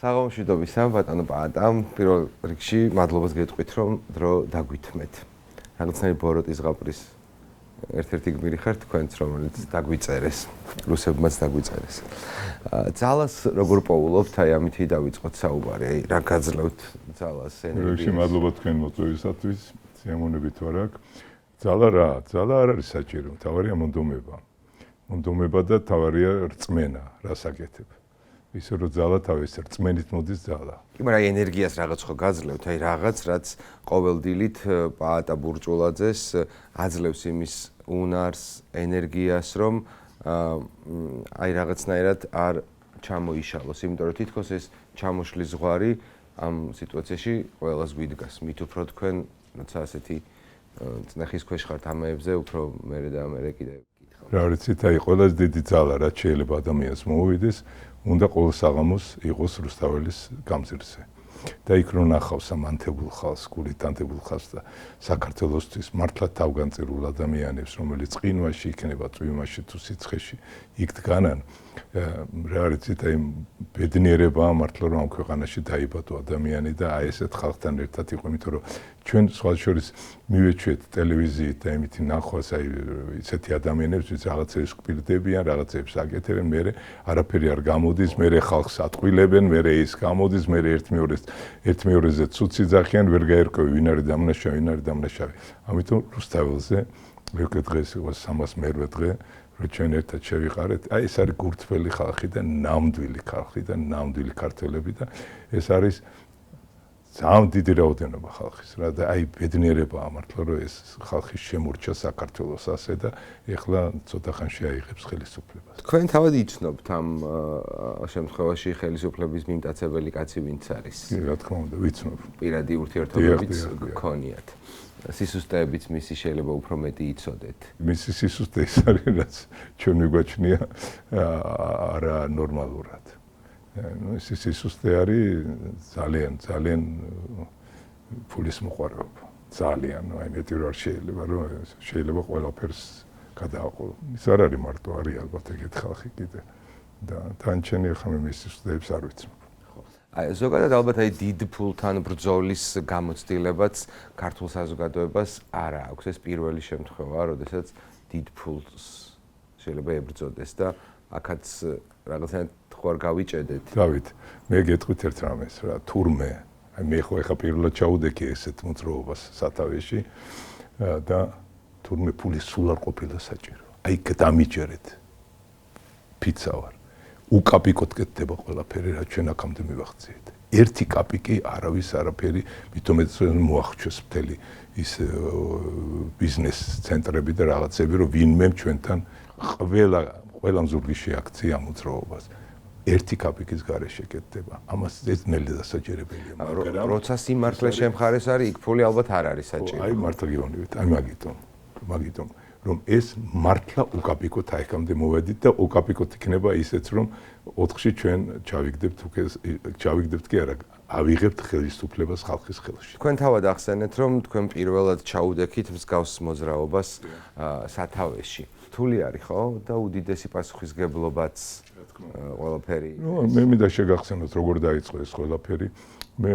საღამოშვიდობისა, ბატონო პაატამ, პირველ რიგში მადლობას გეტყვით, რომ დრო დაგვითმეთ. რაღაცნაირი ბოროტის ზღაპრის ერთ-ერთი გმირი ხართ თქვენც, რომელიც დაგვიწერეს, რუსებმაც დაგვიწერეს. ძალას როგორ პოულობთ, აი ამითი დავიწყოთ საუბარი, აი რა გაძლევთ ძალას ენერგიას. რიგში მადლობა თქვენ მოწვევისათვის, სიამოვნებით ვარ აქ. ძალა რა? ძალა არ არის საჭირო, თავარია მონდომება. მონდომება და თავარია რწმენა, რას აკეთებ. ისე რომ ძალა თავის რწმენით მოდის ძალა. კი, მაგრამ აი ენერგიას რაღაც ხო გაძლევთ, აი რაღაც, რაც ყოველდილით პაატა ბურჭულაძეს აძლევს იმის უნარს, ენერგიას, რომ აი რაღაცნაირად არ ჩამოიშალოს, იმიტომ რომ თითქოს ეს ჩამოშლის ზღვარი ამ სიტუაციაში ყველას გვიდგას. მით უფრო თქვენ, როცა ასეთი წნეხის ქვეშ ხართ ამეებზე, უფრო მერე და მერე კიდევ გითხავთ. რა ვიცით, აი ყველაზე დიდი ძალა, რაც შეიძლება ადამიანს მოუვიდეს, უნდა ყოველ საღამოს იყოს რუსთაველის გამზირზე. და იქ რო ნახავს ამ ანთებულ ხალხს, გულით ანთებულ ხალხს და საქართველოსთვის მართლა თავგანწირულ ადამიანებს, რომელიც ყინვაში იქნება, წვიმაში თუ სიცხეში იქ დგანან, რა ვიცით, აი ბედნიერებაა მართლა რომ ამ ქვეყანაში დაიბადო ადამიანი და აი ესეთ ხალხთან ერთად იყო, იმიტომ რომ ჩვენ სხვა შორის მივეჩვიეთ ტელევიზიით და იმითი ნახვას აი ისეთი ადამიანებს, ვინც რაღაცებს გვპირდებიან, რაღაცებს აკეთებენ, მე არაფერი არ გამოდის, მე ხალხს ატყვილებენ, მე ის გამოდის, მე ერთ მეორეზე ცუცი ძახიან, ვერ გაერკვევი ვინ არის დამნაშავე, ვინ არის დამნაშავე. ამიტომ რუსთაველზე მეკ დღეს იყო 300 დღე, რომ ჩვენ ერთად შევიყარეთ. აი ეს არის გურთფელი ხალხი და ნამდვილი ხალხი და ნამდვილი ქართველები და ეს არის ძალიან დიდი რაოდენობა ხალხის რა და აი ბედნიერებაა მართლა რომ ეს ხალხი შემორჩა საქართველოს ასე და ეხლა ცოტა ხანში აიღებს ხელისუფლებას. თქვენ თავად იცნობთ ამ შემთხვევაში ხელისუფლების მიმტაცებელი კაცი ვინც არის? კი, რა თქმა უნდა, ვიცნობ. პირადი ურთიერთობებიც გქონიათ. სისუსტეებიც მისი შეიძლება უფრო მეტი იცოდეთ. მისი სისუსტე ის არის, რაც ჩვენ მიგვაჩნია არა ნორმალურად. ну ეს სისუსტე არის ძალიან ფულის მოყვარეობა. ძალიან, აი მეტი რა შეიძლება რომ შეიძლება ყველაფერს გადააყო. ის არ არის მარტო არის ალბათ ეგეთ ხალხი კიდე და თანჩენი ახლა მე მის სისუსტეებს არ ვიცნობ. აი ზოგადად ალბათ აი დიდ ფულთან ბრძოლის გამოცდილებაც ქართულ საზოგადოებას არ აქვს. ეს პირველი შემთხვევაა, როდესაც დიდ ფულს შეიძლება ებრძოდეს და აქაც რაღაცნაირად ხوار გავიჭედეთ. დავით, მე გეტყვით ერთ რამეს რა, თურმე, აი მე ხო ეხა პირველად ჩაუდექი ესეთ მოძრაობას სათავეში და თურმე ფული სულ არ ყოფილა საჭირო. აი დამიჯერეთ. ფიცა ვარ. უკაპიკოდ კეთდება ყველაფერი, რა ჩვენ აქამდე მივახციეთ. ერთი კაპიკი არავის არაფერი, მithomet მოახჩეს მთელი ის ბიზნეს ცენტრები და რაღაცები, რომ ვინმე ჩვენთან ყველა მზურგიში აქცია მოძრაობას. ერთი კაპიკის გარეშე კეთდება. ამას ეს ნელი დასაჯერებელია. მაგრამ როცა სიმართლე შემხარეს არის, იქ ფული ალბათ არ არის საჭირო. აი მართლა გიგონებით, აი მაგიტომ რომ ეს მართლა უკაპიკოთ აიქამდე მოვედით და უკაპიკოთ იქნება ისეც რომ 4-ში ჩვენ ჩავიგდებთ კი არა, ავიღებთ ხელისუფლებას ხალხის ხელში. თქვენ თავად ახსენეთ რომ თქვენ პირველად ჩაუდექით მსგავს მოძრაობას სათავეში. რთული არის ხო და უდიდესი პასუხისგებლობაც ყველაფერი. მე მინდა შეგახსენოთ როგორ დაიწყო ეს ყველაფერი. მე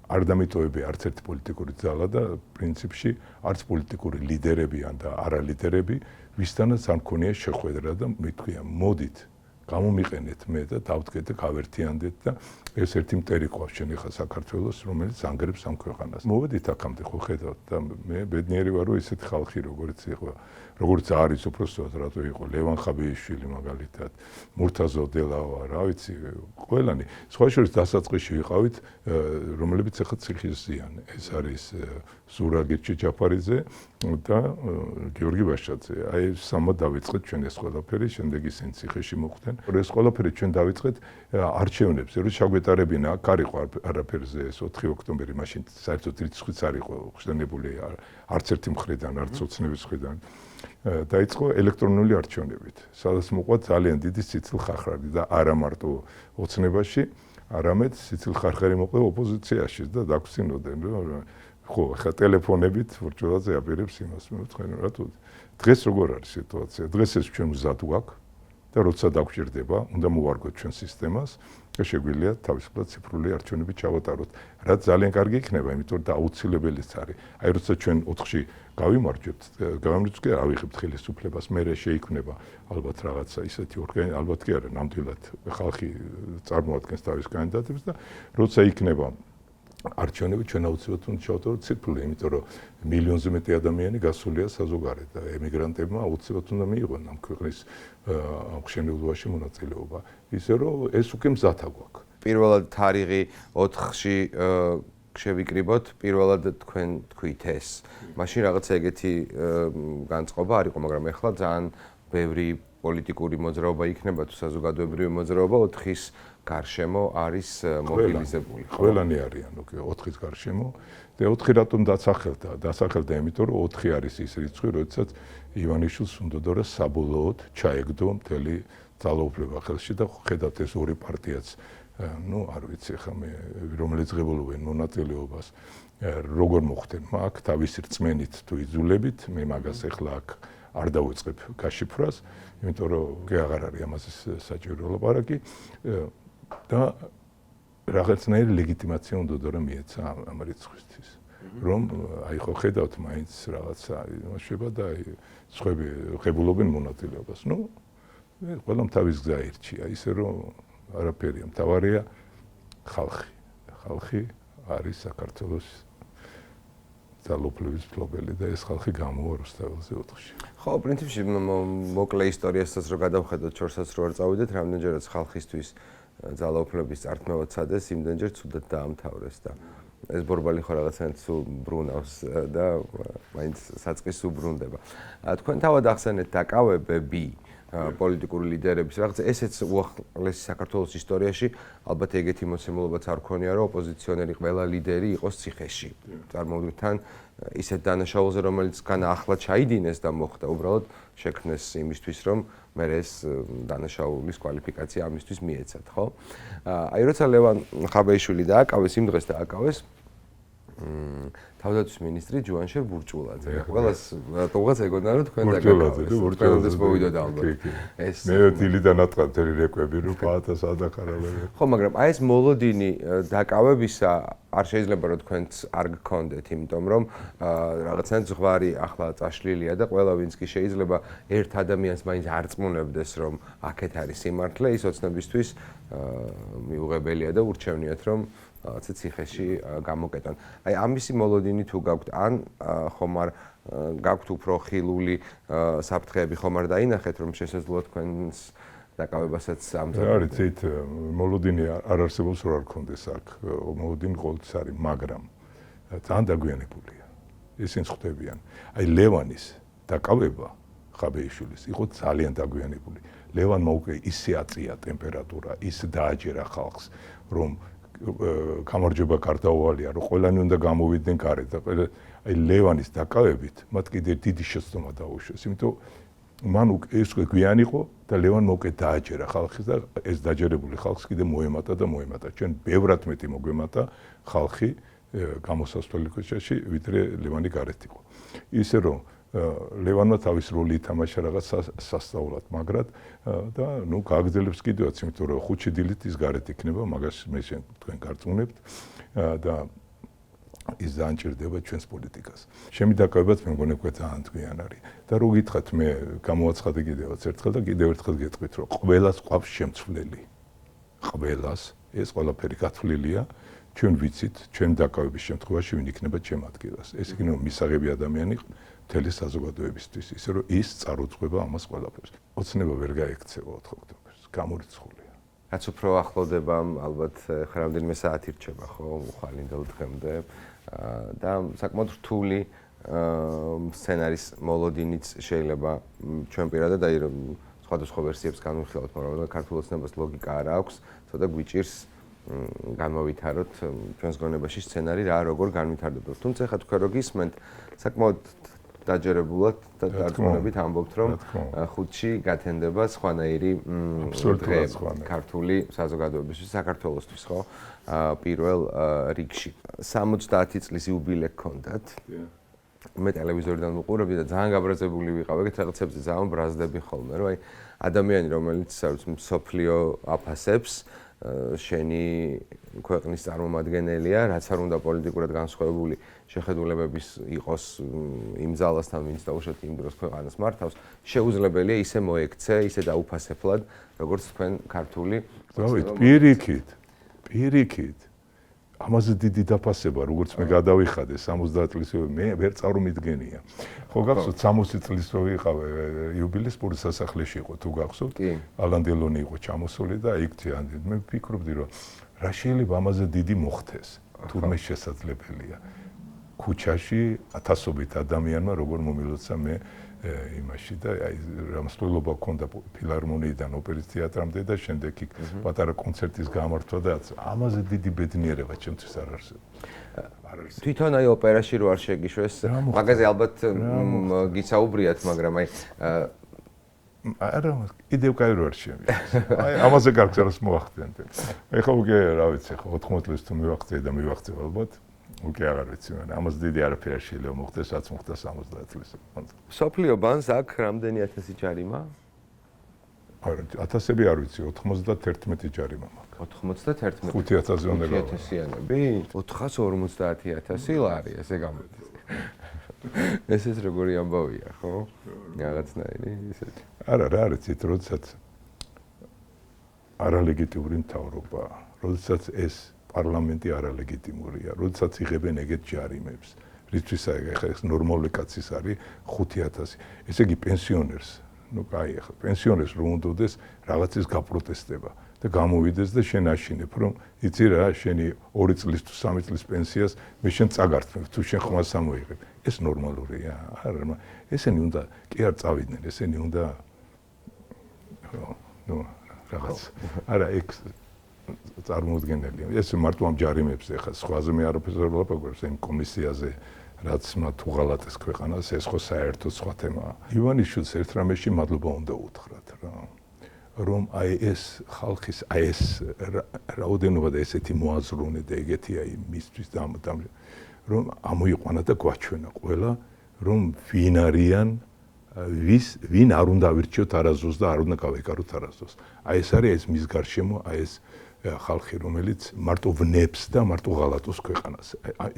არ დამიტოვებია არც ერთი პოლიტიკური ძალა და პრინციპში არც პოლიტიკური ლიდერები ან და არა ლიდერები ვისთანაც არ მქონია შეხვედრა და მეთქვია მოდით გამომიყენეთ მე და დავდგეთ და გავერთიანდეთ და ეს ერთი მტერი ყავს შენ ახლა საქართველოს რომელიც ანგრევს ამ ქვეყანას. მოვედით აქამდე ხო ხედავთ და მე ბედნიერი ვარ რომ ესეთი ხალხი როგორც არის უბრალოდ რატო იყო ლევან ხაბეიშვილი მაგალითად მურთაზო დელავა რა ვიცი ყველანი სხვა შორის დასაწყისში ვიყავით რომლებიც ახლა ციხისზიან ეს არის ზურაგი ჩეჩაფარიძე და გიორგი ბაშაძე აი სამად დავიწყეთ ჩვენ ეს ყველაფერი შემდეგ ისინი ციხეში მოხვდნენ ეს ყველაფერი ჩვენ დავიწყეთ არჩევნებზე რომ ჩაგვეტარებინა აქ არ იყო არაფერზე ეს 4 ოქტომბერი მაშინ საერთოდ რიცხვიც არ იყო ხსენებული არც ერთი მხრიდან არც ოცნების მხრიდან დაიწყო ელექტრონული არჩევნებით სადაც მოყვა ძალიან დიდი სიცილხარხარი და არა მარტო ოცნებაში არამედ სიცილხარხარი მოყვა ოპოზიციაში და დაგვცინოდნენ რომ ხო ხა ტელეფონებით ვურჭულაძე აპირებს იმას მე ვთქვენ რატო დღეს როგორ არის სიტუაცია დღეს ეს ჩვენ მზად გვაქვს და როცა დაგვჭირდება, უნდა მოვარგოთ ჩვენ სისტემას და შეგვიძლია თავისუფლად ციფრული არჩევნები ჩავატაროთ. რაც ძალიან კარგი იქნება, იმიტომ რომ აუცილებელიც არის. აი როცა ჩვენ 4-ში გავიმარჯვებთ, გავამრიცხეთ, ავიღებთ ხელისუფლებას, მე შეიქმნება ალბათ რაღაცა ისეთი ორგანიზაცია, ალბათ კი არა, ნამდვილად ხალხი წარმოადგენს თავის კანდიდატებს და როცა იქნება არჩევნები ჩვენ აუცილებლად უნდა ჩავატაროთ ციფრული, იმიტომ რომ მილიონზე მეტი ადამიანი გასულია საზოგადოებად და ემიგრანტებმა აუცილებლად უნდა მიიღონ ამ ქვეყნის აღმშენებლობაში მონაწილეობა. ისე რომ ეს უკვე მზათა გვაქვს. პირველად თარიღი 4-ში შევიკრიბოთ, პირველად თქვენ თქვით ეს. მაშინ რაღაცა ეგეთი განწყობა არ იყო, მაგრამ ეხლა ძალიან ბევრი პოლიტიკური მოძრაობა იქნება თუ საზოგადოებრივი მოძრაობა 4-ის გარშემო არის მობილიზებული. ყველანი არიან 4-ის გარშემო და 4 რატომ დასახელდა? დასახელდა იმიტომ რომ 4 არის ის რიცხვი, როდესაც ივანიშვილს უნდოდა რომ საბოლოოდ ჩაეგდო მთელი ძალაუფლება ხელში და ხედავთ ეს ორი პარტიაც არ ვიცი ხა მე რომელიც ღებულობენ მონაწილეობას როგორ მოხდნენ მაგ თავისი რწმენით თუ იძულებით მე მაგას ეხლა აქ არ დავიწყებ გაშიფრას იმიტომ რომ კი აღარ არის ამაზე საჭირო ლაპარაკი და რაღაცნაირი ლეგიტიმაცია უნდა რომ მიეცა ამ რიცხვისთვის რომ აი ხო ხედავთ მაინც რაღაცა იმაშება და აი სხვები ღებულობენ მონაწილეობას ყველამ თავის გზა ირჩია ისე რომ არაფერია მთავარია ხალხი არის საქართველოს ძალაუფლების მფლობელი და ეს ხალხი გამოვა რუსთაველზე 4-ში. ხო, პრინციპში მოკლე ისტორიასაც რო გადავხედოთ, ჩორსაც რო არ წავიდეთ, რამდენჯერაც ხალხისთვის ძალაუფლების წართმევა ცადეს, იმდენჯერ ცუდად დაამთავრეს და ეს ბორბალი ხო რაღაცნაირად სულ ბრუნავს და მაინც საწყის უბრუნდება. თქვენ თავად ახსენეთ დაკავებები პოლიტიკური ლიდერების რაღაც ესეც უახლესი საქართველოს ისტორიაში ალბათ ეგეთი მოცემულობაც არ ქონია რომ ოპოზიციონერი ყველა ლიდერი იყოს ციხეში. წარმოვიდგინეთ თან ისეთ დანაშაულზე რომელიც განა ახლა ჩაიდინეს და მოხდა უბრალოდ შექმნეს იმისთვის რომ მე ეს დანაშაულის კვალიფიკაცია ამისთვის მიეცათ, ხო? აი როცა ლევან ხაბეიშვილი დააკავეს იმ დღეს დააკავეს თავდაცვის მინისტრი ჯუანშერ ბურჭულაძე. ყველას რატომღაც ეგონა რომ თქვენ დაგაკავეს. ბურჭულაძეს მოვიდოდა ალბათ. ეს მე დილიდან ატყანთელი რეკვები რომ პაატას ადახარალები. ხო, მაგრამ აი ეს მოლოდინი დაკავებისა არ შეიძლება რომ თქვენც არ გქონდეთ, იმიტომ რომ რაღაცნაირად ზღვარი ახლა წაშლილია და ყველა ვინც კი შეიძლება ერთ ადამიანს მაინც არ წმუნებდეს რომ აქეთ არის სიმართლე, ის ოცნებისთვის მიუღებელია და ურჩევნიათ რომ რაღაცა ციხეში გამოკეტონ. აი ამისი მოლოდინი თუ გაქვთ ან ხომ არ გაქვთ უფრო ხილული საფრთხეები ხომ არ დაინახეთ რომ შესაძლოა თქვენს დაკავებასაც ამძაფრებთ. არის ცით მოლოდინი არ არსებობს რა არ კონდეს აქ. მოლოდინი ყოველთვის არის, მაგრამ ძალიან დაგვიანებულია. ისინი ხვდებიან. აი ლევანის დაკავება ხაბეიშვილის იყო ძალიან დაგვიანებული. ლევანმა უკვე ისე აწია ტემპერატურა, ისე დააჯერა ხალხს, რომ გამარჯვება გარდაუვალია, რომ ყველანი უნდა გამოვიდნენ გარეთ და აი ლევანის დაკავებით მათ კიდე დიდი შეცდომა დაუშვეს, იმიტომ მან ეს გვიანი იყო და ლევანმა უკვე დააჯერა ხალხის და ეს დაჯერებული ხალხს კიდე მოემატა და მოემატა. ჩვენ ბევრად მეტი მოგვემატა ხალხი გამოსასვლელი ქუჩაში, ვიდრე ლევანი გარეთ იყო. ისე რომ ლევანმა თავის როლი ითამაშა რაღაც სასწაულად, მაგრამ და გააგრძელებს კიდევაც, იმიტომ რომ ხუთი დილით ის გარეთ იქნება, მაგას მე თქვენ გარწმუნებთ და ის დაანჭირდება ჩვენს პოლიტიკას. ჩემი დაკავებაც მე მგონი უკვე ძალიან თქვენ არის. და რო გითხრათ მე გამოაცხადე კიდევაც ერთხელ და კიდევ ერთხელ გეტყვით, რომ ყველას ყავს შემცვლელი. ყველას ეს ყველაფერი გათვლილია. ჩვენ ვიცით, ჩვენ დაკავების შემთხვევაში ვინ იქნება ჩემ ადგილას. ეს იქნება მისაღები ადამიანი მთელი საზოგადოებისთვის, ისე რომ ის წარუძღვება ამას ყველაფერს. ოცნება ვერ გაექცევა 4 ოქტომბერს, გამორიცხულია. რაც უფრო ახლოვდება, ალბათ რამდენიმე საათი რჩება, ხო, ხვალინდელ დღემდე და საკმაოდ რთული სცენარის მოლოდინიც შეიძლება ჩვენ პირადად აი რომ სხვადასხვა ვერსიებს განვიხილავთ, მაგრამ ქართულ ოცნებას ლოგიკა არ აქვს, ცოტა გვიჭირს განმოვითაროთ ჩვენს გონებაში სცენარი რა როგორ განვითარდება. თუმცა ხა თქვენ რო გისმენთ, საკმაოდ დაჯერებულად და დარწმუნებით ამბობთ, რომ ხუთში გათენდება სხვანაირი დღე ქართული საზოგადოებისთვის, საქართველოსთვის, ხო? პირველ რიგში. 70 წლის იუბილე გქონდათ. მე ტელევიზორიდან ვუყურებდი და ძალიან გაბრაზებული ვიყავ. ეგეთ რაღაცებზე ძალიან ბრაზდები ხოლმე, რომ აი ადამიანი, რომელიც მსოფლიო აფასებს, შენი ქვეყნის წარმომადგენელია, რაც არ უნდა პოლიტიკურად განსხვავებული შეხედულებების იყოს იმ ძალასთან, ვინც დაუშვათ იმ დროს ქვეყანას მართავს, შეუძლებელია ისე მოექცე, ისე დაუფასებლად, როგორც თქვენ ქართული. პირიქით. ამაზე დიდი დაფასება, როგორც მე გადავიხადე 70 წლის მე ვერ წარმომიდგენია. ხო გახსოვთ 60 წლის რო ვიყავ იუბილეის სასახლეში იყო თუ გახსოვთ? ალან დელონი იყო ჩამოსული და იქ მე ვფიქრობდი რომ რა შეიძლება ამაზე დიდი მოხდეს. თურმე შესაძლებელია. ქუჩაში ათასობით ადამიანმა როგორ მომილოცა მე იმაში და აი რამსვლელობა ჰქონდა ფილარმონიიდან ოპერის თეატრამდე და შემდეგ იქ პატარა კონცერტის გამართვა და ამაზე დიდი ბედნიერება ჩემთვის არ არსებობს. თვითონ აი ოპერაში რო არ შეგიშვეს, მაგაზე ალბათ გისაუბრიათ, მაგრამ აი არა, კიდევ კაი რო არ შემიძლია. აი ამაზე გარკვეულს მოახდენთ. ეხლა უკვე რა ვიცი, 80 წელს თუ მივახცე და მივახცე ალბათ. უკვე აღარ ვიცი, მაგრამ ამას დიდი არაფერი არ შეიძლება მოხდეს, რაც მოხდა 70 წლის. სოფლიო ბანკს აქ რამდენი 1000 ჯარიმა? არა, 1000-ები არ ვიცი, 91 ჯარიმა მაქვს. 91? 5000-ზე უნდა გავა. 5000-იანები? 450.000 ლარი, ესე გამოდის. ესეც როგორი ამბავია, ხო? რაღაცნაირი ისეთი. არა, რა არის ის, როდესაც არალეგიტიმური მთავრობა, როდესაც ეს პარლამენტი არალეგიტიმურია, როდესაც იღებენ ეგეთ ჯარიმებს, რისთვის ახლა ეს ნორმალური კაცის არის 5000. ესე იგი პენსიონერს, კაი ახლა პენსიონერს რომ უნდადეს რაღაცის გაპროტესტება და გამოვიდეს და შენ აშინებ, რომ იცი რა, შენი 2 წლის თუ 3 წლის პენსიას მე შენ წაგართმევ, თუ შენ ხმას ამოიღებ. ეს ნორმალურია? არა, ესენი უნდა კი არ წავიდნენ, ესენი უნდა რაღაც. არა, ეგ წარმოუდგენელია. ეს მარტო ამ ჯარიმებზე ხა სხვაზე მე არაფერს არ ვლაპარაკობ, იმ კომისიაზე რაც მათ უღალატეს ქვეყანას, ეს ხო საერთოდ სხვა თემაა. ივანიშვილს ერთ რამეში მადლობა უნდა უთხრათ რა. რომ აი ეს ხალხის აი ეს რაოდენობა და ესეთი მოაზროვნე და ეგეთი აი მისთვის და რომ ამოიყვანა და გვაჩვენა ყველა რომ ვინ არიან ვინ არ უნდა ავირჩიოთ არაზოს და არ უნდა გავეკაროთ არაზოს. აი ეს არის ეს მის გარშემო აი ეს ხალხი რომელიც მარტო ვნებს და მარტო ღალატოს ქვეყანას.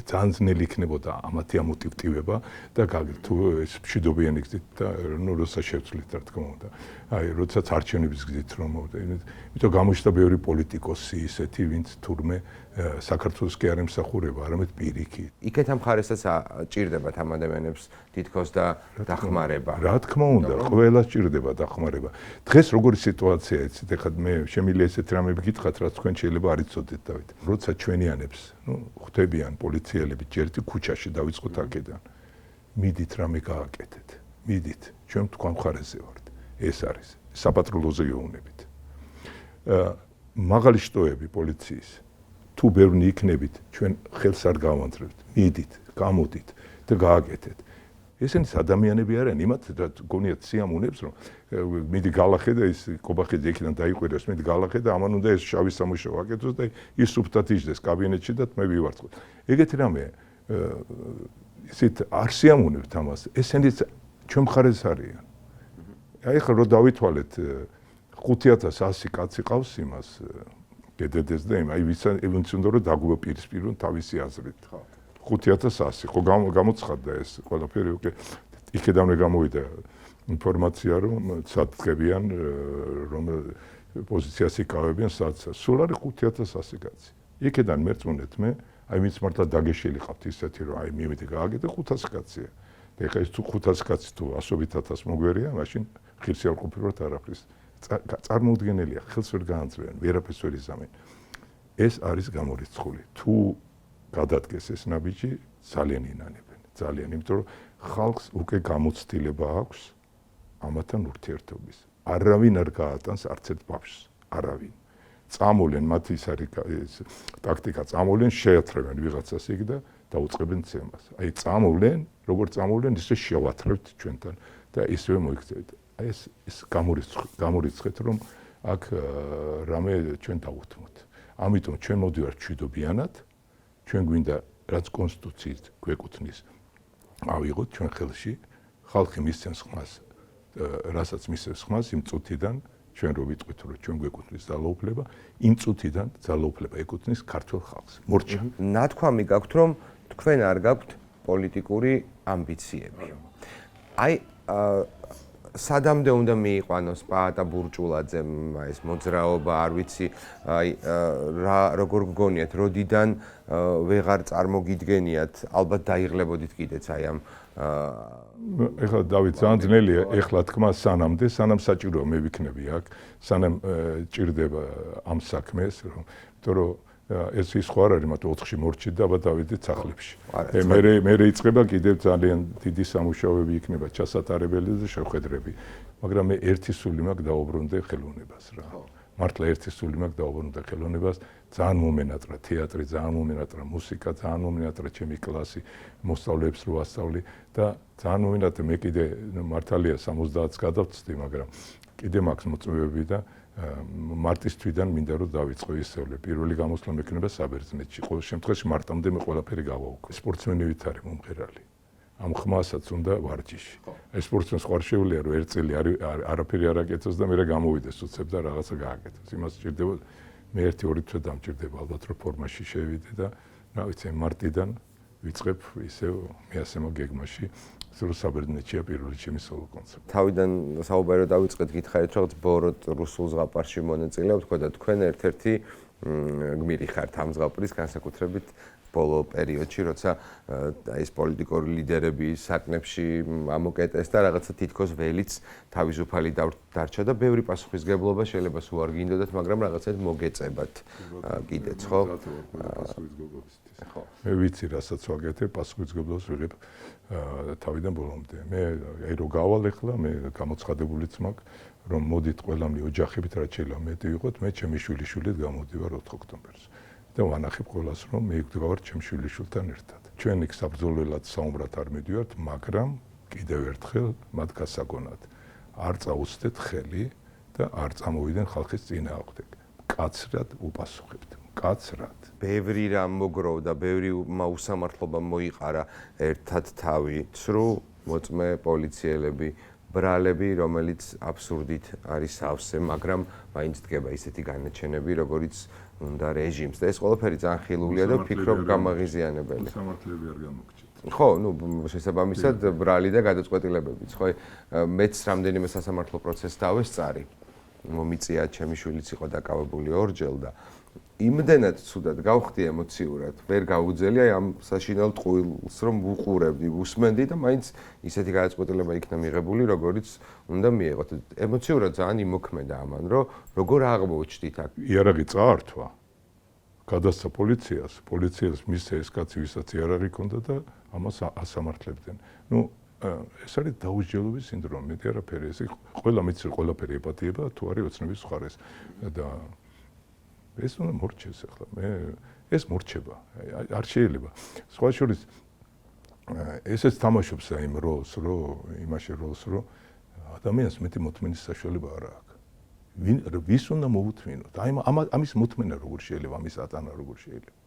ძალიან ძნელი იქნებოდა ამათი ამოტივტივება და თუ ეს მშვიდობიანი გზით და ნუ როცა შევცვლით რა თქმა უნდა. აი როდესაც არჩევნების გზით რომ მოვიდა. იმიტომ გამოჩნდა ბევრი პოლიტიკოსი ისეთი ვინც თურმე საქართველოს კი არ ემსახურება, არამედ პირიქით. იქეთ ამ ხარესაც ჭირდებათ ამ ადამიანებს თითქოს და დახმარება. რა თქმა უნდა, ყველას ჭირდება დახმარება. დღეს როგორი სიტუაცია იცით, ეხლა მე შემიძლია ესეთ რამები გითხრათ, რაც თქვენ შეიძლება არ იცოდეთ დავით. როცა ჩვენიანებს, ხვდებიან პოლიციელები ჯერტი ქუჩაში დავიწყოთ აქედან. მიდით რამე გააკეთეთ. მიდით, ჩვენ თქვენ ხარეზე ვართ. ეს არის საპატრულოზე იუნებით. მაღალი შტოები პოლიციის თუ ბევრი იქნებით, ჩვენ ხელს არ გავანძრებთ. მიდით, გამოდით და გააკეთეთ. ესენი ადამიანები არიან, იმათ გონიათ სიამოვნებს, რომ მიდი გალახე და ის კობახიძე იქიდან დაიყვიროს, მიდი გალახე და ამან უნდა ეს შავი სამუშაო აკეთოს და ის სუფთად იჯდეს კაბინეტში და მე ვივარცხოთ. ეგეთი რამე ისეთ არ სიამოვნებთ ამას. ესენი ჩვენ მხარეს არიან. აი ხა რო დავითვალეთ 5100 კაცი ყავს იმას გედედეს და აი ვინც უნდა რომ დაგვიო პირისპირ თავისი აზრით. 5100 ხო გამოცხადდა ეს ყველაფერი უკვე იქედანვე გამოვიდა ინფორმაცია რომ სადგებიან რომ პოზიციას იკავებიან სადაც სულ არის 5100 კაცი. იქედან მერწმუნეთ მე აი ვინც მართლა დაგეშილი ყავთ ისეთი რომ აი მივიდი გააკეთე 500 კაცია. და ეხლა ეს თუ 500 კაცი თუ 100.000 მოგვერია, მაშინ ხილსი არ ყოფილიყავთ არაფრის. წარმოუდგენელია, ხელს ვერ გაანწრიან, ვერაფერს ვერ იზამენ. ეს არის გამორიცხული. თუ გადადგეს ეს ნაბიჯი, ძალიან ინანებენ. ძალიან, იმიტომ რომ ხალხს უკვე გამოცდილება აქვს ამათან ურთიერთობის. არავინ არ გაატანს არც ერთ ბავშვს, არავინ. წამოვლენ, მათ ის არის ტაქტიკა, წამოვლენ, შეათრევენ ვიღაცას იქ და დაუწყებენ ცემას. აი წამოვლენ, როგორც წამოვლენ, ისე შევათრევთ ჩვენთან და ისევე მოიქცევთ. აი ეს გამორიცხეთ, რომ აქ რამე ჩვენ დავუთმოთ. ამიტომ ჩვენ მოდივართ მშვიდობიანად, ჩვენ გვინდა რაც კონსტიტუციით გვეკუთვნის ავიღოთ ჩვენ ხელში ხალხი მისცემს ხმას რასაც მისცემს ხმას იმ წუთიდან ჩვენ რო ვიტყვით რომ ჩვენ გვეკუთვნის ძალაუფლება იმ წუთიდან ძალაუფლება ეკუთვნის ქართულ ხალხს მორჩა ნათქვამი გაქვთ რომ თქვენ არ გაქვთ პოლიტიკური ამბიციები აი სადამდე უნდა მიიყვანოს პაატა ბურჭულაძემ ეს მოძრაობა არ ვიცი აი როგორ გგონიათ როდიდან ვეღარ წარმოგიდგენიათ ალბათ დაიღლებოდით კიდეც აი ამ ეხლა დავით ძალიან ძნელია ეხლა თქვა სანამ საჭიროა მე ვიქნები აქ სანამ ჭირდება ამ საქმეს რომ ეს ის ხო არ არის მათ 4-ში მორჩით და აბა დავიდეთ სახლებში მე იწყება კიდევ ძალიან დიდი სამუშაოები იქნება ჩასატარებელი და შეხვედრები მაგრამ მე ერთი სული მაქვს დაუბრუნდე ხელოვნებას რა მართლა ერთი სული მაქვს დაუბრუნდე ხელოვნებას ძალიან მომენატრა თეატრი ძალიან მომენატრა მუსიკა ძალიან მომენატრა ჩემი კლასი მოსწავლეებს რო ასწავლი და ძალიან მომენატრა მე კიდე მართალია 70-ს გადავწდი მაგრამ კიდე მაქვს მოწვევები და მარტის თვიდან მინდა რომ დავიწყო ისწავლე. პირველი გამოსვლა მექნება საბერძნეთში. ყოველ შემთხვევაში მარტამდე მე ყველაფერი გავაუქმე. სპორტსმენი ვით არის მომღერალი. ამ ხმასაც უნდა ვარჯიში. ეს სპორტსმენს ხარ შეუძლია რომ ერთ წელი არაფერი არ აკეთოს და მე რა გამოვიდეს უცებ და რაღაცა გააკეთოს. იმას ჭირდება მე 1-2 თვე დამჭირდება ალბათ რომ ფორმაში შევიდე და რა ვიცი მარტიდან ვიწყებ ისევ მე ასე მოგეგმაში საბერძნეთშია პირველი ჩემი სოლო კონცერტი. თავიდან საუბარი დავიწყეთ გითხარით რაღაც ბოროტ რუსულ ზღაპარში მონაწილეობთ, ხო და თქვენ ერთ-ერთი გმირი ხართ ამ ზღაპრის განსაკუთრებით ბოლო პერიოდში, როცა ეს პოლიტიკური ლიდერები საკნებში ამოკეტეს და რაღაცა თითქოს ველიც თავისუფალი დარჩა და ბევრი პასუხისგებლობა შეიძლება სულ არ გინდოდათ, მაგრამ რაღაცეთ მოგეწებათ კიდეც, ხო? ხო. მე ვიცი, რასაც ვაკეთებ, პასუხისგებლობას ვიღებ თავიდან ბოლომდე. მე აი რო გავალ ახლა, მე გამოცხადებულიც მაქვს, რომ მოდით ყველამი ოჯახებით რაც შეიძლება მეტი ვიყოთ, მე ჩემი შვილიშვილით გამოდივარ 4 ოქტომბერს. და ვანახებ ყველას რომ მე ვდგავარ ჩემ შვილიშვილთან ერთად. ჩვენ იქ საბრძოლველად საუბრად არ მიდივართ, მაგრამ კიდევ ერთხელ მათ გასაგონად არ წაუცდეთ ხელი და არ წამოვიდნენ ხალხის წინააღმდეგ. კაცრად უპასუხებთ. კაცრად. ბევრი რამ მოგროვდა, ბევრი უსამართლობა მოიყარა ერთად თავი, ცრუ მოწმე პოლიციელები, ბრალები, რომელიც აბსურდით არის სავსე, მაგრამ მაინც დგება ისეთი განაჩენები, როგორიც უნდა რეჟიმს და ეს ყველაფერი ძალიან ხილულია და ვფიქრობ გამაღიზიანებელი. სამართლები არ გამოგჭირთ. ხო, შესაბამისად ბრალი და გადაწყვეტილებებიც, ხო, მეც რამდენიმე სასამართლო პროცესს დავესწარი. მომიწია ჩემი შვილიც იყო დაკავებული ორჯერ და იმდენად ცუდად გავხდი ემოციურად, ვერ გაუძელი აი ამ საშინელ ტყუილს რომ ვუყურებდი, ვუსმენდი და მაინც ისეთი გადაწყვეტილება იქნა მიღებული, როგორიც უნდა მიეღოთ. ემოციურად ძალიან იმოქმედა ამან, რომ როგორ აღმოჩნდით აქ. იარაღი წაართვა. გადასცა პოლიციას მისცა ეს კაცი, ვისაც იარაღი ჰქონდა და ამას ასამართლებდნენ. ნუ ეს არის დაუსჯელობის სინდრომი, მეტი არაფერი, ეს ყველა მიცი ყველაფერი ეპათიება, თუ არის ოცნების მხარეს და ეს უნდა მორჩეს ახლა მე ეს მორჩება არ შეიძლება სხვა შორის ესეც თამაშობს იმ როლს რომ იმაში როლს რომ ადამიანს მეტი მოთმენის საშუალება არ აქვს ვის უნდა მოუთმინოთ აი ამის მოთმენა როგორ შეიძლება ამის ატანა როგორ შეიძლება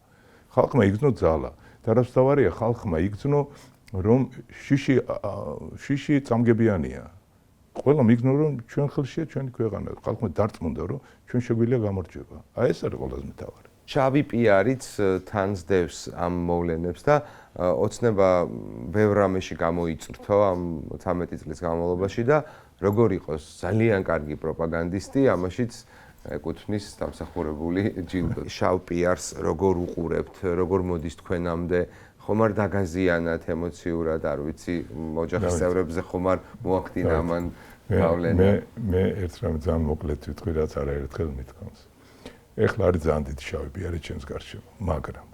ხალხმა იგრძნო ძალა და რაც თავარია ხალხმა იგრძნო რომ შიში წამგებიანია ყველა მიგნო რომ ჩვენ ხელშია ჩვენი ქვეყანა ხალხმა დარწმუნდა რომ ჩვენ შეგვიძლია გამარჯვება აი ეს არის ყველაზე მთავარი შავი პიარიც თანსდევს ამ მოვლენებს და ოცნება ბევრ რამეში გამოიწრთო ამ 13 წლის განმავლობაში და როგორ იყოს ძალიან კარგი პროპაგანდისტი ამაშიც ეკუთვნის დამსახურებული ჯილდო შავ პიარს როგორ უყურებთ როგორ მოდის თქვენამდე ხომ არ დაგაზიანათ ემოციურად, არ ვიცი, ოჯახის წევრებზე ხომ არ მოახდინა ამან გავლენა. მე ერთ რამ ძალიან მოკლედ ვიტყვი, რაც არაერთხელ მithქვამს. ეხლა არის ძალიან დიდი შავი პიარი ჩემს გარშემო, მაგრამ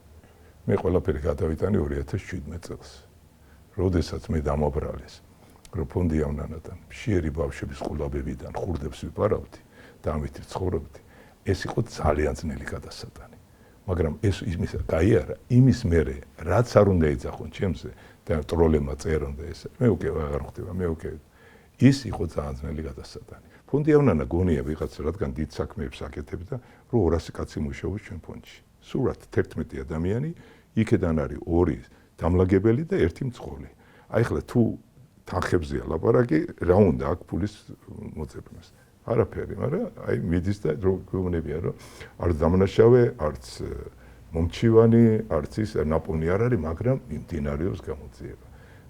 მე ყველაფერი გადავიტანე 2017 წელს. როდესაც მე დამაბრალეს, რომ ფონდი ავნანათან, მშიერი ბავშვების ყურაბებიდან ხურდებს ვიპარავდი და ამით ცხოვრობდი, ეს იყო ძალიან ძნელი გადასატანი. მაგრამ ეს იმის გაიარა იმის მერე რაც არ უნდა ეძახონ ჩემზე და ტროლებმა წერონ და ეს მე უკვე აღარ ხდება მე უკვე ის იყო ძალიან ძნელი გადასატანი ფონდი ავნანა გონია ვიღაცა რადგან დიდ საქმეებს აკეთებდა რომ 200 კაცი მუშაობს ჩვენ ფონდში სურათ 11 ადამიანი იქედან არის 2 დამლაგებელი და 1 მწყოლი აი ხლა თუ თანხებზეა ლაპარაკი, რა უნდა აქ ფულის მოძებნას? არაფერი, მაგრამ აი მიდის და გეუბნებიან, რომ არც დამნაშავე, არც მომჩივანი, არც ის ნაპოვნი არ არის, მაგრამ მიმდინარეობს გამოძიება.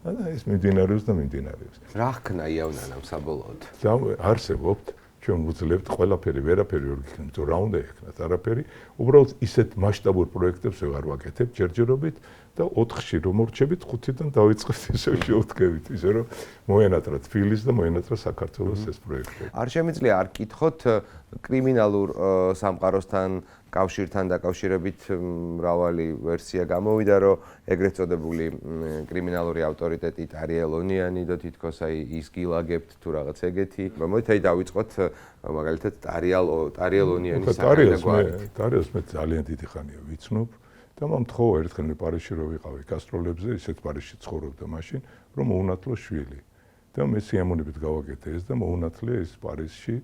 და ეს მიმდინარეობს და მიმდინარეობს. რა ხნა იავნანამ საბოლოოდ? არსებობთ, ჩვენ ვუძლებთ ყველაფერი, ვერაფერი ვერ გიქნებთ, რა უნდა ეკნათ, არაფერი. უბრალოდ ისეთ მასშტაბურ პროექტებს ვეღარ ვაკეთებ ჯერჯერობით და 4-ში რომ მორჩებით, 5-დან დავიწყებთ ესე შევდგებით, ისე რომ მოენატრა თბილისს და მოენატრა საქართველოს ეს პროექტები. არ შემიძლია არ გკითხოთ კრიმინალურ სამყაროსთან კავშირთან დაკავშირებით მრავალი ვერსია გამოვიდა, რომ ეგრეთ წოდებული კრიმინალური ავტორიტეტი ტარიელ ონიანი და თითქოს აი ის გილაგებთ თუ რაღაც ეგეთი. მოდით აი დავიწყოთ მაგალითად ტარიელ ონიანის საკითხი. ტარიელს მე ძალიან დიდი ხანია ვიცნობ და მომთხოვა ერთხელ მე პარიზში რო ვიყავი გასტროლებზე, ისეთ პარიზში ცხოვრობდა მაშინ, რომ მოუნათლო შვილი. და მე სიამოვნებით გავაკეთე ეს და მოუნათლე ეს პარიზში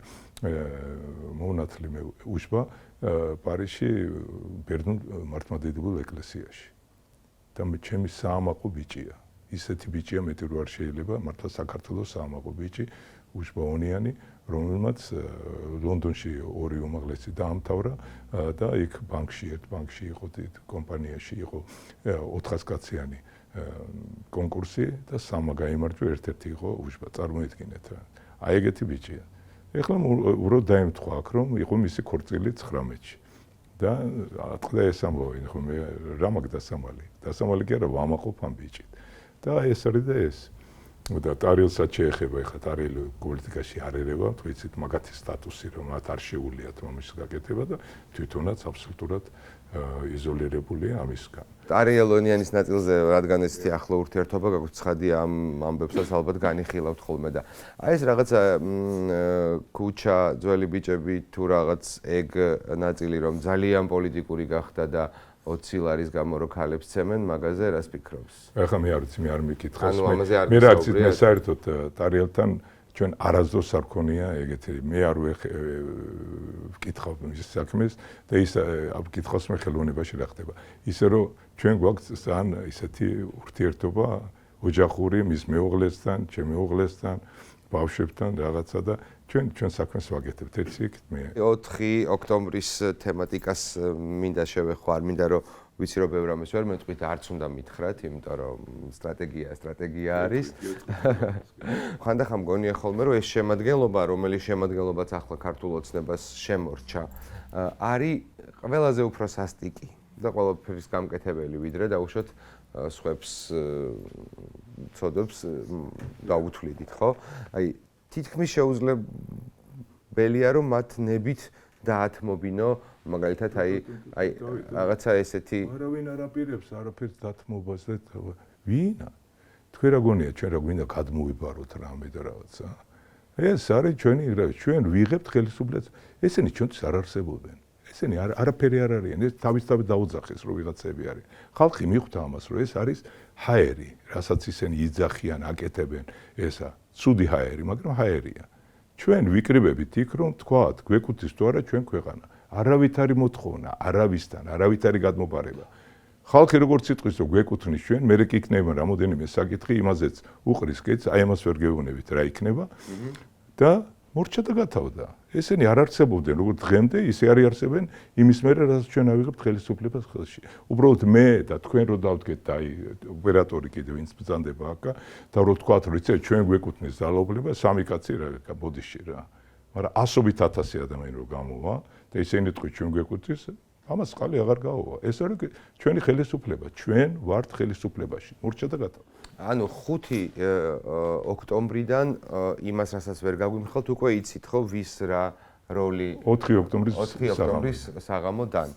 მოუნათლე მე უშბა პარიზში ბერნულ მართლმადიდებულ ეკლესიაში. და მე ჩემი საამაყო ბიჭია. ისეთი ბიჭია მეტი რო არ შეიძლება, მართლა საქართველოს საამაყო ბიჭი უშბა ონიანი, რომელმაც ლონდონში ორი უმაღლესი დაამთავრა და იქ ერთ ბანკში იყო, კომპანიაში იყო 400 კაციანი კონკურსი და სამა გაიმარჯვა, ერთ-ერთი იყო უშბა, წარმოიდგინეთ რა. აი ეგეთი ბიჭია. ეხლა უბრალოდ დაემთხვა აქ, რომ იყო მისი ქორწილი 19-ში. და ატყდა ეს ამბავი, ხო მე რა მაგ დასამალი. დასამალი კი არა, ვამაყობ ამ ბიჭით. და ეს არის და ეს. და ტარიელსაც შეეხება, ეხლა ტარიელი პოლიტიკაში არ ერევა, თვითონ მაგათი სტატუსი, რომ მათ არ შეუულიათ მომის გაკეთება და თვითონაც აბსოლუტურად იზოლირებულია ამისგან. ტარიელ ონიანის ნაწილზე რადგან ესეთი ახლო ურთიერთობა გაგვიქვთ, ცხადია ამ ამბებსაც ალბათ განიხილავთ ხოლმე და აი ეს რაღაცა ქუჩა, ძველი ბიჭები თუ რაღაც ეგ ნაწილი რომ ძალიან პოლიტიკური გახდა და 20 ლარის გამო რო ქალებს ცემენ, მაგაზე რას ფიქრობს? ეხლა მე არ ვიცი, მე არ მიკითხავს. ანუ ამაზე არ მე რა ვიცი, მე საერთოდ ტარიელთან ჩვენ არასდროს არ ქონია ეგეთი. მე არ ვკითხავ მის საქმეს და ის ამ კითხავს მე ხელოვნებაში რა ხდება. ისე რომ ჩვენ გვაქვს ძალიან ისეთი ურთიერთობა ოჯახური მის მეუღლესთან, ჩემ მეუღლესთან, ბავშვებთან რაღაცა და ჩვენ საქმეს ვაკეთებთ ერთ იქით მე. 4 ოქტომბრის თემატიკას მინდა შევეხო, არ მინდა რომ ვიცი რომ ბევრ ამას ვერ მეტყვით, არც უნდა მითხრათ, იმიტომ რომ სტრატეგია არის. ხანდახან მგონია ხოლმე რომ ეს შემადგენლობა, რომელიც შემადგენლობაც ახლა ქართულ ოცნებას შემორჩა, არის ყველაზე უფრო სასტიკი და ყველაფრის გამკეთებელი, ვიდრე დაუშვათ სხვებს ცოდებს დაუთვლიდით, ხო? აი თითქმის შეუძლებელია რომ მათ ნებით დაათმობინო მაგალითად აი რაღაცა ესეთი არავინ არ აპირებს არაფერს დათმობას და ვინა თქვენ რა გონია ჩვენ რა გვინდა გადმოვიბაროთ რამე და რაღაცა ეს არის ჩვენი გრავის ჩვენ ვიღებთ ხელისუფლებას ესენი ჩვენთვის არ არსებობენ ესენი არაფერი არ არიან ეს თავისთავად დაუძახეს რომ ვიღაცები არის ხალხი მიხვდა ამას რომ ეს არის ჰაერი რასაც ისინი იძახიან აკეთებენ ესა ცუდი ჰაერი მაგრამ ჰაერია ჩვენ ვიკრიბებით იქ რომ თქვათ გვეკუთვნის თუ არა ჩვენ ქვეყანა არავით არის მოთხოვნა არავისთან არავით არის გადმოპარება ხალხი როგორც იტყვის რომ გვეკუთვნის ჩვენ მე კი იქნება რამოდენიმე საკითხი იმაზეც უყრის კეთს აი ამას ვერ გეუბნებით რა იქნება და მორჩა და გათავდა ესენი არ არსებობდნენ როგორც დღემდე ისე არ არსებენ იმის მერე რაც ჩვენ ავიღებთ ხელისუფლებას ხელში უბრალოდ მე და თქვენ რო დავდგეთ და აი ოპერატორი კიდე ვინც ბრძანდება აკა და რო თქვათ რომ იცი ჩვენ გვეკუთვნის ძალაუფლება სამი კაცი რა ბოდიში რა მაგრამ ასობით ათასი ადამიანი რო გამოვა და ისინი თქვით ჩვენ გვეკუთვნის ამას ყალი აღარ გაუვა ეს არის ჩვენი ხელისუფლება ჩვენ ვართ ხელისუფლებაში მორჩა და გათავდა ანუ 5 ოქტომბრიდან იმას რასაც ვერ გაგვიმხელთ უკვე იცით ხო ვის რა როლი 4 ოქტომბრის საღამოდან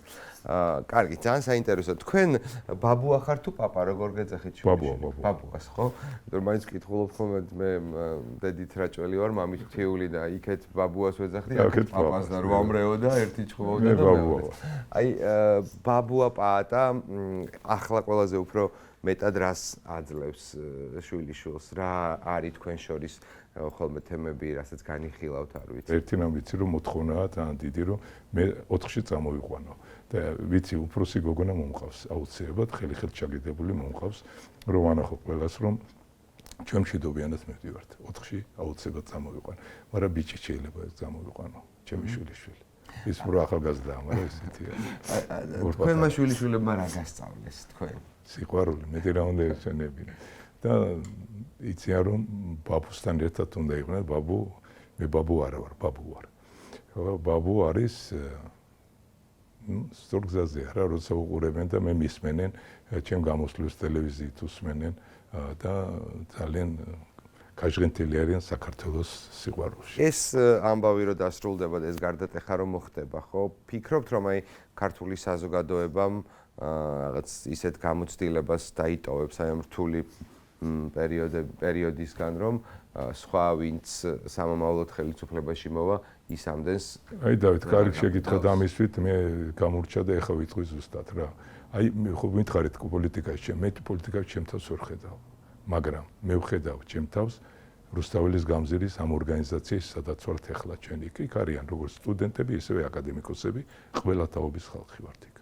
კარგი ძალიან საინტერესო თქვენ ბაბუა ხარ თუ პაპა როგორ გეძახით ბაბუას ხო იმიტომ რომ მაინც კითხულობ ხოლმე მე დედით რაჭველი ვარ მამით თიული და იქეთ ბაბუას ვეძახდი აქეთ პაპას და რვამრეო და ერთი ჭყობდა და აი ბაბუა პაატა ახლა ყველაზე უფრო მეტად რას აძლევს შვილიშვილს რა არის თქვენ შორის ხოლმე თემები რასაც განიხილავთ არ ვიცი ერთი რამ ვიცი რომ მოთხოვნაა ძალიან დიდი რომ მე 4-ში წამოვიყვანო და ვიცი უფროსი გოგონა მომყავს აუცილებლად ხელით ჩაგედებული მომყავს რომ ანახო ყველას რომ ჩვენ მშვიდობიანად მივდივართ. 4-ში აუცილებლად წამოვიყვან, მაგრამ ბიჭი შეიძლება წამოვიყვანო, ჩემი შვილიშვილი. ის უფრო ახალგაზრდაა, მაგრამ ისეთია. თქვენმა შვილიშვილებმა რა გასწავლეს თქვენ? სიყვარული, მეტი რა უნდა ეცენებინა. და იციან რომ ბაბუსთან ერთად უნდა იყვნენ, მე ბაბუ არა ვარ, ბაბუ ვარ. ბაბუ არის სწორგზაზე არა, როცა უყურებენ და მე მისმენენ, ჩემ გამოსვლებს ტელევიზიით უსმენენ და ძალიან გაჟღენთილი არიან საქართველოს სიყვარულში. ეს ამბავი რო დასრულდება და ეს გარდატეხა რომ მოხდება, ხო? ფიქრობთ რომ აი ქართული საზოგადოებამ რაღაც ისეთ გამოცდილებას დაიტოვებს აი ამ რთული პერიოდისგან რომ სხვა ვინც სამომავლოდ ხელისუფლებაში მოვა ის ამდენს აი დავით, კარგი შეკითხვა დამისვით, მე გამურჩა და ეხა ვიტყვი ზუსტად რა. აი ხო მითხარით პოლიტიკაში, მე პოლიტიკაში ჩემ თავს ვერ ხედავ, მაგრამ მე ვხედავ ჩემ თავს რუსთაველის გამზირის ამ ორგანიზაციის, სადაც ვართ ეხლა ჩვენ იქ არიან როგორც სტუდენტები, ისევე აკადემიკოსები, ყველა თაობის ხალხი ვართ იქ.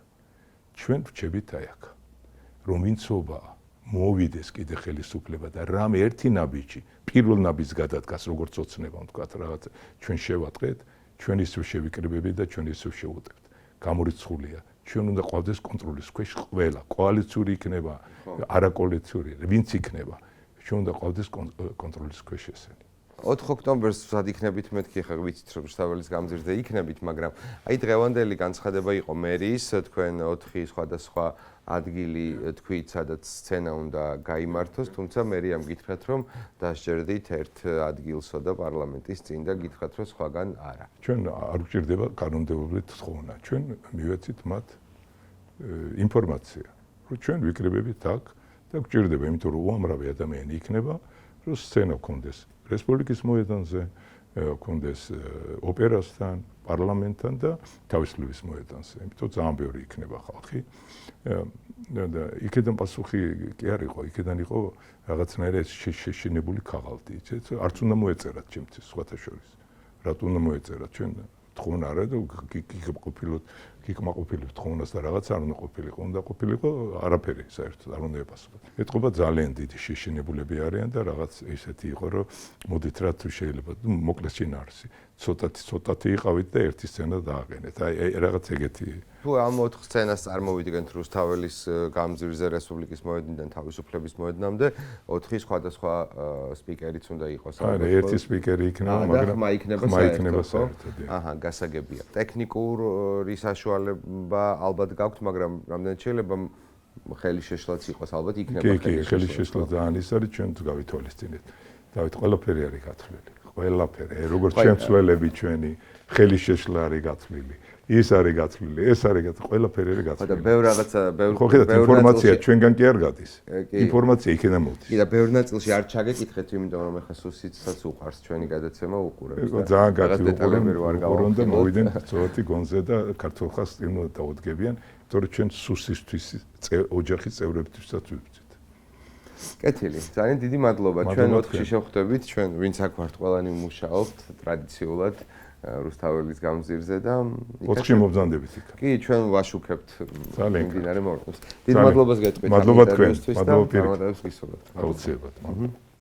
ჩვენ ვჩებით აი აქ, რომ ვინცობა მოვიდეს კიდე ხელისუფლება და რამე ერთი ნაბიჯი, პირველ ნაბიჯს გადადგას, როგორც ოცნება ვთქვათ, რაღაც ჩვენ შევატყეთ, ჩვენ ისევ შევიკრიბებით და ჩვენ ისევ შევუტევთ. გამორიცხულია, ჩვენ უნდა ყავდეს კონტროლის ქვეშ ყველა, კოალიციური იქნება, არაკოალიციური, ვინც იქნება, ჩვენ უნდა ყავდეს კონტროლის ქვეშ ესენი. 4 ოქტომბერს ვსად იქნებით მეთქი, ხა ვიცით რომ რუსთაველის გამზირზე იქნებით, მაგრამ აი დღევანდელი განცხადება იყო მერიის, თქვენ 4 სხვადასხვა ადგილი თქვით, სადაც სცენა უნდა გაიმართოს, თუმცა მერიამ გითხრათ რომ დასჯერდით ერთ ადგილსო და პარლამენტის წინ და გითხრათ რომ სხვაგან არა. ჩვენ არ გვჭირდება კანონმდებლობით თხოვნა, ჩვენ მივეცით მათ ინფორმაცია, რომ ჩვენ ვიკრიბებით აქ და გვჭირდება, იმიტომ რომ უამრავი ადამიანი იქნება, რომ სცენა გქონდეს რესპუბლიკის მოედანზე, გქონდეს ოპერასთან, პარლამენტთან და თავისუფლების მოედანზე. იმიტომ ძალიან ბევრი იქნება ხალხი. და იქიდან პასუხი კი არ იყო, იქიდან იყო რაღაცნაირად შეშინებული ქაღალდი. არც უნდა მოეწერათ ჩემთვის სხვათა შორის. რატო უნდა მოეწერათ ჩვენ თხოვნა არა და გიკმაყოფილებ თხოვნას და რაღაც არ უნდა ყოფილიყო, უნდა ყოფილიყო არაფერი საერთოდ არ უნდა ეპასუხოთ. ეთყობა ძალიან დიდი შეშინებულები არიან და რაღაც ისეთი იყო რომ მოდით რა თუ შეიძლება მოკლეს შინაარსი. ცოტათი იყავით და ერთი სცენა დააყენეთ. აი რაღაც ეგეთი. თუ ამ 4 სცენას წარმოვიდგენთ რუსთაველის გამზირზე რესპუბლიკის მოედნიდან თავისუფლების მოედნამდე 4 სხვადასხვა სპიკერიც უნდა იყოს. არა, ერთი სპიკერი იქნება, მაგრამ ხმა იქნება საერთოდ. აჰა, გასაგებია. ტექნიკური საშუალება ალბათ გაქვთ, მაგრამ რამდენად შეიძლება ხელი შეშლაც იყოს, ალბათ იქნება ხელი შეშლა ძალიან ის არის, ჩვენ გავითვალისწინეთ. დავით, ყველაფერი არის გათვლილი. ყველაფერი, როგორც ჩვენ ცვლელები ჩვენი, ხელი შეშლა არის გათვლილი. ის არის გათვლილი, ეს არის გათვლილი, ყველაფერი არის გათვლილი. და ბევრ რაღაცა, ხო ხედავთ, ინფორმაცია ჩვენგან კი არ გადის. ინფორმაცია იქიდან მოდის. კი და ბევრ ნაწილში არ ჩაგეკითხეთ, იმიტომ რომ ეხლა სუსიცსაც უყარს ჩვენი გადაცემა უყურებს. ძალიან კარგი უყურონ და მოვიდენ ცოტათი გონზე და ქართულ ხალხს სტიმულად დაუდგებიან, იმიტომ რომ ჩვენ სუსისთვის ოჯახის წევრებთვისაც ვიბრძვით. კეთილი, ძალიან დიდი მადლობა. ჩვენ 4-ში შევხვდებით, ჩვენ ვინც აქ ვართ, ყველანი ვმუშაობთ ტრადიციულად რუსთაველის გამზირზე და 4-ში მობრძანდებით იქ. კი, ჩვენ ვაშუქებთ მიმდინარე მორწმუნს. დიდ ძალიან მადლობას გეტყვით. მადლობა თქვენ, მადლობა პირიქით. ამადებს გისურვებთ. აუცილებლად.